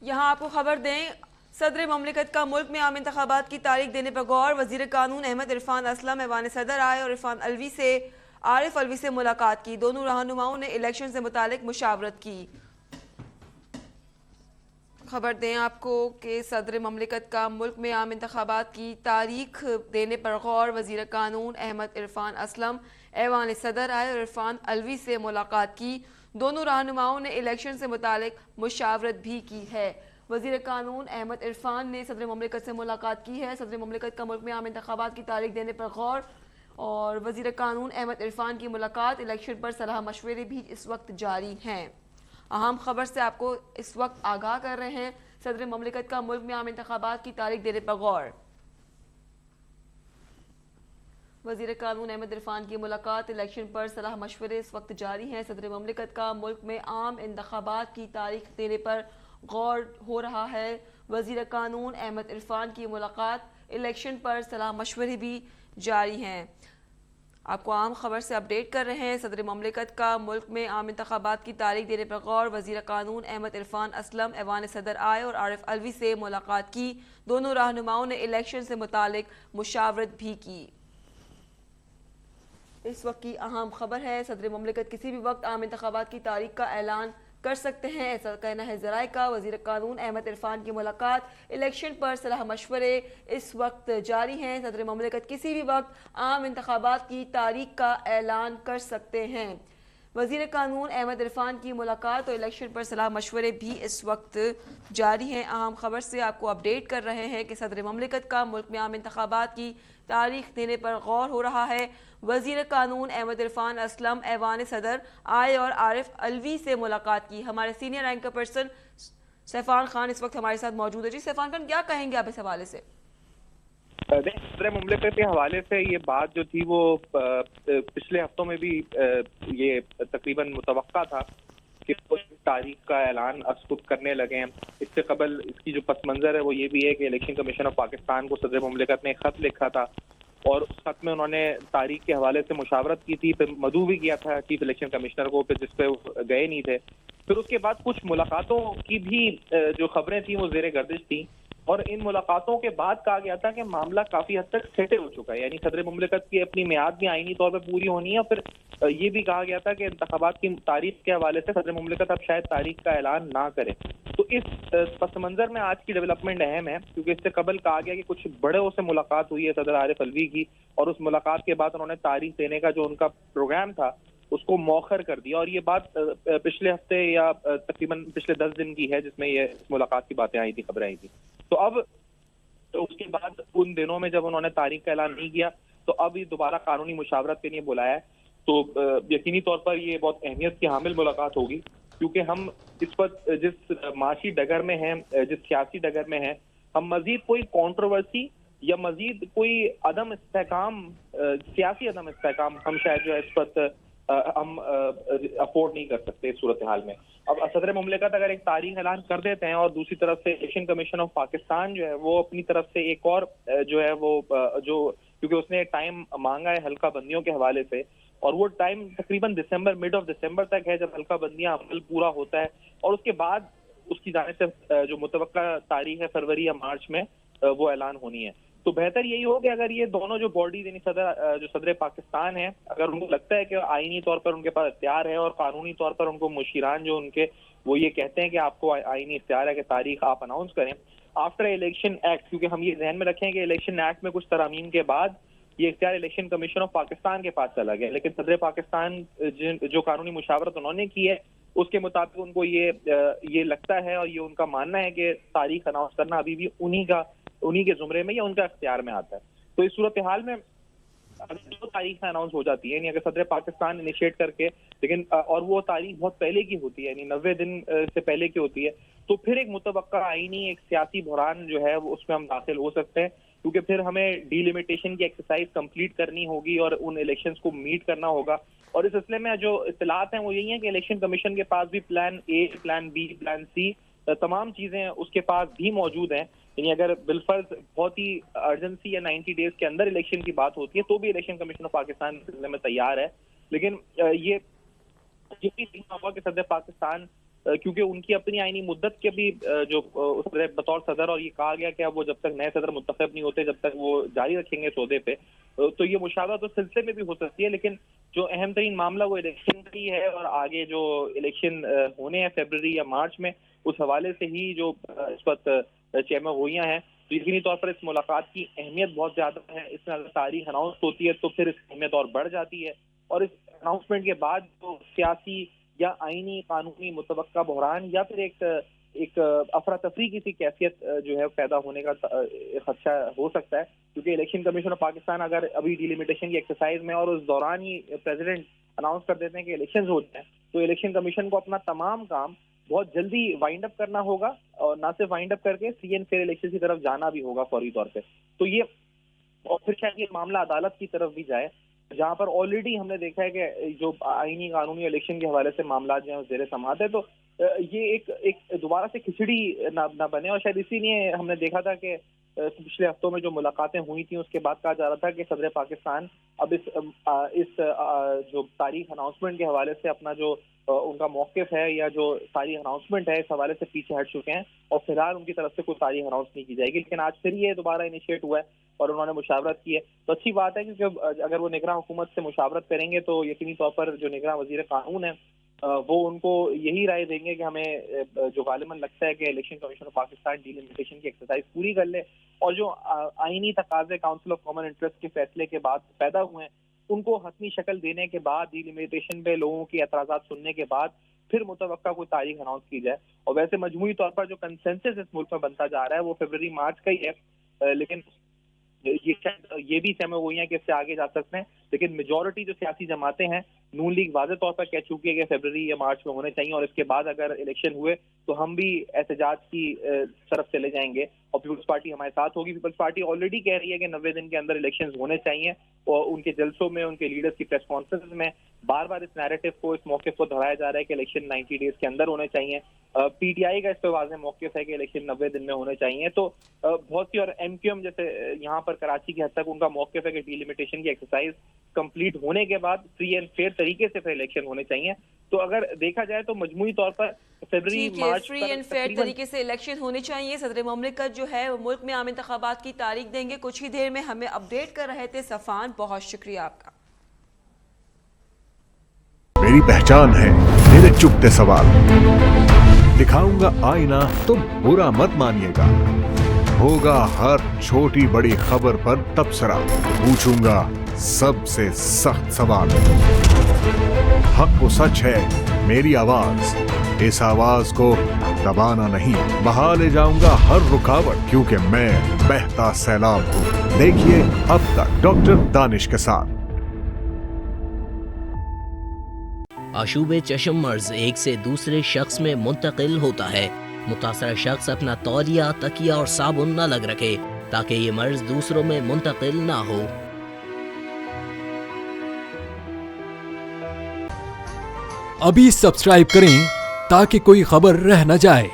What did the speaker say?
यहाँ आपको खबर दें, सदर ममलिकत का मुल्क में आम इंतखाबात की तारीख देने पर गौर। वजीर कानून अहमद इरफान असलम ऐवान सदर आए और इरफान अलवी से आरिफ अलवी से मुलाकात की। दोनों रहनुमाओं ने इलेक्शन से मुतालिक मुशावरत की। खबर दें आपको कि सदर ममलिकत का मुल्क में आम इंतखाबात की तारीख देने पर गौर। वजीर कानून अहमद इरफान असलम ऐवान सदर आए और इरफान अलवी से मुलाकात की। दोनों रहनुमाओं ने इलेक्शन से मुतालिक मुशावरत भी की है। वजीर कानून अहमद इरफान ने सदर ममलिकत से मुलाकात की है। सदर ममलिकत का मुल्क में आम इंतखाबात की तारीख देने पर गौर और वजीर कानून अहमद इरफान की मुलाकात। इलेक्शन पर सलाह मशवरे भी इस वक्त जारी हैं। अहम खबर से आपको इस वक्त आगाह कर रहे हैं, सदर ममलिकत का मुल्क में आम इंतखाबात की तारीख देने पर गौर। वजीर कानून अहमद इरफान की मुलाकात। इलेक्शन पर सलाह मशवरे इस वक्त जारी हैं। सदर ममलिकत का मुल्क में आम इंतखाबात की तारीख देने पर गौर हो रहा है। वजीर कानून अहमद इरफान की मुलाकात। इलेक्शन पर सलाह मशवरे भी जारी हैं। आपको आम खबर से अपडेट कर रहे हैं। सदर ममलिकत का मुल्क में आम इंतखाबात की तारीख देने पर गौर। वजीर कानून अहमद इरफान असलम ऐवान सदर आए और आरिफ अलवी से मुलाकात की। दोनों रहनुमाओं ने इलेक्शन से मुतालिक मुशावरत भी की। इस वक्त की अहम खबर है, सदर ममलिकत किसी भी वक्त आम इंतखाबात की तारीख का ऐलान कर सकते हैं, ऐसा कहना है ज़राए का। वजीर कानून अहमद इरफान की मुलाकात। इलेक्शन पर सलाह मशवरे इस वक्त जारी हैं। सदर ममलिकत किसी भी वक्त आम इंतखाबात की तारीख का ऐलान कर सकते हैं। वजीर कानून अहमद इरफान की मुलाकात और इलेक्शन पर सलाह मशवरे भी इस वक्त जारी हैं। अहम खबर से आपको अपडेट कर रहे हैं कि सदर ममलिकत का मुल्क में आम इंतखाबात की तारीख देने पर गौर हो रहा है। वजीर कानून अहमद इरफान असलम ऐवान सदर आए और आरिफ अलवी से मुलाकात की। हमारे सीनियर एंकर पर्सन सैफान खान इस वक्त हमारे साथ मौजूद है। जी सैफान खान, क्या कहेंगे आप इस हवाले से? सदर मुमलिकत के हवाले से ये बात जो थी वो पिछले हफ्तों में भी ये तकरीबन मुतवक्का था कि वो तारीख का ऐलान खुद करने लगे हैं। इससे कबल इसकी जो पस मंजर है वो ये भी है कि इलेक्शन कमीशन ऑफ पाकिस्तान को सदर मुमलिकत ने खत लिखा था और उस खत में उन्होंने तारीख के हवाले से मुशावरत की थी। फिर मदऊ भी किया था चीफ इलेक्शन कमिश्नर को, फिर जिस पे गए नहीं थे। फिर उसके बाद कुछ मुलाकातों की भी जो खबरें थी वो जेर गर्दिश थी और इन मुलाकातों के बाद कहा गया था कि मामला काफी हद तक सेटल हो चुका है, यानी सदर मुमलिकत की अपनी मियाद भी आईनी तौर पर पूरी होनी है। और फिर ये भी कहा गया था कि इंतखाबात की तारीख के हवाले से सदर मुमलिकत अब शायद तारीख का ऐलान ना करे। तो इस पस मंजर में आज की डेवलपमेंट अहम है, क्योंकि इससे कबल कहा गया कि कुछ बड़ों से मुलाकात हुई है सदर आरिफ अलवी की और उस मुलाकात के बाद उन्होंने तारीख देने का जो उनका प्रोग्राम था उसको मौखर कर दिया। और ये बात पिछले हफ्ते या तकरीबन पिछले 10 दिन की है जिसमें ये मुलाकात की बातें आई थी, खबरें आई थी। तो अब तो उसके बाद उन दिनों में जब उन्होंने तारीख का ऐलान नहीं किया तो अब ये दोबारा कानूनी मुशावरत के लिए बुलाया है। तो यकीनी तौर पर ये बहुत अहमियत की हामिल मुलाकात होगी, क्योंकि हम इस वक्त जिस माशी डगर में हैं, जिस सियासी डगर में हैं, हम मजीद कोई कंट्रोवर्सी या मजीद कोई अदम इस्तेहकाम, सियासी अदम इस्तेहकाम हम शायद जो है इस वक्त हम अफोर्ड नहीं कर सकते इस सूरत हाल में। अब सदर मुमलिकत अगर एक तारीख ऐलान कर देते हैं और दूसरी तरफ से इलेक्शन कमीशन ऑफ पाकिस्तान जो है वो अपनी तरफ से एक और जो है वो जो, क्योंकि उसने टाइम मांगा है हल्का बंदियों के हवाले से और वो टाइम तकरीबन दिसंबर, मिड ऑफ दिसंबर तक है जब हल्का बंदियां अमल पूरा होता है और उसके बाद उसकी जाने से जो मुतवक्का तारीख है फरवरी या मार्च में वो ऐलान होनी है। तो बेहतर यही हो कि अगर ये दोनों जो बॉडीज यानी जो सदर पाकिस्तान है, अगर उनको लगता है कि आईनी तौर पर उनके पास इख्तियार है और कानूनी तौर पर उनको मुशीरान जो उनके वो ये कहते हैं कि आपको आईनी इख्तियार है कि तारीख आप अनाउंस करें आफ्टर इलेक्शन एक्ट, क्योंकि हम ये ध्यान में रखें कि इलेक्शन एक्ट में कुछ तरामीम के बाद ये इख्तियार इलेक्शन कमीशन ऑफ पाकिस्तान के पास चला गया, लेकिन सदर पाकिस्तान जो कानूनी मुशावरत उन्होंने की है उसके मुताबिक उनको ये लगता है और ये उनका मानना है कि तारीख अनाउंस करना अभी भी उन्हीं के जुमरे में या उनका इख्तियार में आता है। तो इस सूरत हाल में जो तारीख अनाउंस हो जाती है, यानी अगर सदर पाकिस्तान इनिशिएट करके, लेकिन और वो तारीख बहुत पहले की होती है, यानी 90 दिन से पहले की होती है, तो फिर एक मुतवक्का आईनी एक सियासी बहरान जो है वो उसमें हम दाखिल हो सकते हैं, क्योंकि फिर हमें डीलिमिटेशन की एक्सरसाइज कंप्लीट करनी होगी और उन इलेक्शंस को मीट करना होगा। और इस सिलसिले में जो इत्तलात हैं वो यही है कि इलेक्शन कमीशन के पास भी plan A, plan B, plan C, तमाम चीजें उसके पास भी मौजूद हैं। यानी अगर बिलफर्ज बहुत ही अर्जेंसी या 90 डेज के अंदर इलेक्शन की बात होती है तो भी इलेक्शन कमीशन ऑफ पाकिस्तान इस सिलसिले में तैयार है। लेकिन ये भी देखना होगा कि सदर पाकिस्तान क्योंकि उनकी अपनी आईनी मुद्दत के भी जो उसमें बतौर सदर, और ये कहा गया कि अब वो जब तक नए सदर मुंतखब नहीं होते जब तक वो जारी रखेंगे सौदे पे, तो ये मुशावरत तो सिलसिले में भी हो सकती है। लेकिन जो अहम तरीन मामला वो इलेक्शन का ही है, और आगे जो इलेक्शन होने हैं फरवरी या मार्च में, उस हवाले से ही जो इस वक्त चेयरमैन हुईयां हैं, तो यकीनी तौर पर इस मुलाकात की अहमियत बहुत ज्यादा है। इसमें अगर तारीख अनाउंस होती है तो फिर इसकी अहमियत और बढ़ जाती है, और इस अनाउंसमेंट के बाद जो सियासी या आईनी कानूनी मुतवक्का बहरान या फिर एक अफरा तफरी की सी कैफियत जो है पैदा होने का खदशा हो सकता है। क्योंकि इलेक्शन कमीशन ऑफ पाकिस्तान अगर अभी डिलिमिटेशन की एक्सरसाइज में और उस दौरान ही प्रेसिडेंट अनाउंस कर देते हैं कि इलेक्शन हो जाए, तो इलेक्शन कमीशन को अपना तमाम काम बहुत जल्दी वाइंड अप करना होगा, और ना सिर्फ वाइंड अप करके फ्री एंड फेयर इलेक्शन की तरफ जाना भी होगा फौरी तौर पे। तो ये, और फिर शायद ये मामला अदालत की तरफ भी जाए, जहां पर ऑलरेडी हमने देखा है कि जो आईनी कानूनी इलेक्शन के हवाले से मामला जो है जेर समाअत है। तो ये एक दोबारा से खिचड़ी ना बने, और शायद इसीलिए हमने देखा था कि पिछले हफ्तों में जो मुलाकातें हुई थी उसके बाद कहा जा रहा था कि सदर पाकिस्तान अब इस जो तारीख अनाउंसमेंट के हवाले से अपना जो उनका मौक़िफ़ है या जो तारीख अनाउंसमेंट है इस हवाले से पीछे हट चुके हैं, और फिलहाल उनकी तरफ से कोई तारीख अनाउंस नहीं की जाएगी। लेकिन आज फिर ये दोबारा इनिशिएट हुआ है और उन्होंने मुशावरत की है, तो अच्छी बात है। क्योंकि अगर वो निगरान हुकूमत से मुशावरत करेंगे तो यकीनी तौर पर जो निगरान वजीर कानून है वो उनको यही राय देंगे कि हमें जो गालिबन लगता है कि election commission of Pakistan delimitation की एक्सरसाइज पूरी कर ले, और जो आईनी तकाजे काउंसिल ऑफ कॉमन इंटरेस्ट के फैसले के बाद पैदा हुए हैं उनको हतमी शक्ल देने के बाद, डिलिमिटेशन पे लोगों की एतराज़ात सुनने के बाद फिर मुतवक्का कोई तारीख अनाउंस की जाए। और वैसे मजमूई तौर पर जो कंसेंसस इस मुल्क में बनता जा रहा है वो फरवरी मार्च का ही है, लेकिन ये भी सहमत हुई हैं कि इससे आगे जा सकते हैं। लेकिन मेजॉरिटी जो सियासी जमातें हैं, नून लीग वाज़ेह तौर पर कह चुकी है कि फरवरी या मार्च में होने चाहिए, और इसके बाद अगर इलेक्शन हुए तो हम भी एहतजाज की तरफ चले जाएंगे और पीपल्स पार्टी हमारे साथ होगी। पीपल्स पार्टी ऑलरेडी कह रही है कि 90 दिन के अंदर इलेक्शन होने चाहिए, और उनके जलसों में, उनके लीडर्स की प्रेस कॉन्फ्रेंस में बार बार इस नैरेटिव को, इस मौके को दोहराया जा रहा है कि इलेक्शन 90 डेज के अंदर होने चाहिए। पीटीआई का इस पर वाज़ेह मौक़िफ़ है कि इलेक्शन 90 दिन में होने चाहिए। तो बहुत सी, और एमक्यूएम जैसे यहाँ पर कराची की हद तक उनका मौक़िफ़ है कि डिलिमिटेशन की एक्सरसाइज कंप्लीट होने के बाद फ्री एंड फेयर तरीके से फिर इलेक्शन होने चाहिए। तो अगर देखा जाए तो मजमूई तौर पर फरवरी मार्च फ्री एंड फेयर तरीके से इलेक्शन होने चाहिए। सदर मुमलिकत जो है वो मुल्क में आम इंतखाबात की तारीख देंगे कुछ ही देर में। हमें अपडेट कर रहे थे सफान, बहुत शुक्रिया आपका। मेरी पहचान है मेरे चुपते सवाल, दिखाऊंगा आईना तो बुरा मत मानिएगा, होगा हर छोटी बड़ी खबर पर तबसरा, पूछूंगा सबसे सख्त सवाल, हक वो सच है मेरी आवाज, इस आवाज को दबाना नहीं, बहा ले जाऊंगा हर रुकावट, क्योंकि मैं बहता सैलाब हूँ। देखिए अब तक डॉक्टर दानिश के साथ। आशूब चश्म मर्ज एक से दूसरे शख्स में मुंतकिल होता है। मुतासरा शख्स अपना तौलिया, तकिया और साबुन न लग रखे ताकि ये मर्ज दूसरों में मुंतकिल ना हो। अभी सब्सक्राइब करें ताकि कोई खबर रह न जाए।